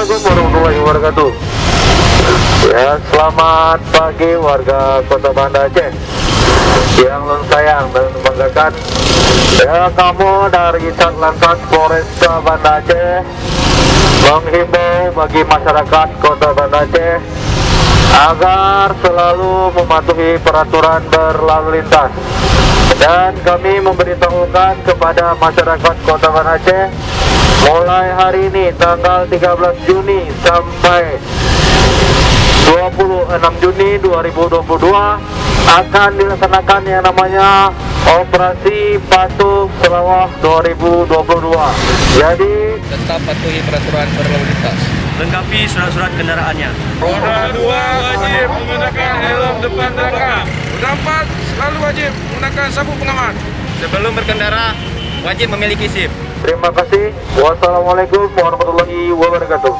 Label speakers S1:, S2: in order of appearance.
S1: Assalamualaikum warahmatullahi wabarakatuh. Ya, selamat pagi warga Kota Banda Aceh yang sayang dan membanggakan. Ya, kamu dari Satlantas Polresta Banda Aceh menghimbau bagi masyarakat Kota Banda Aceh agar selalu mematuhi peraturan berlalu lintas. Dan kami memberitahukan kepada masyarakat Kota Banda Aceh, mulai hari ini tanggal 13 Juni sampai 26 Juni 2022 akan dilaksanakan yang namanya Operasi Patuh Selawah 2022. Jadi
S2: tetap patuhi peraturan berlalu lintas.
S3: Lengkapi surat-surat kendaraannya.
S4: Roda 2 wajib menggunakan helm depan belakang. Roda 4 selalu wajib menggunakan sabuk pengaman.
S2: Sebelum berkendara, wajib memiliki SIM.
S1: terima kasih. Wassalamualaikum warahmatullahi wabarakatuh.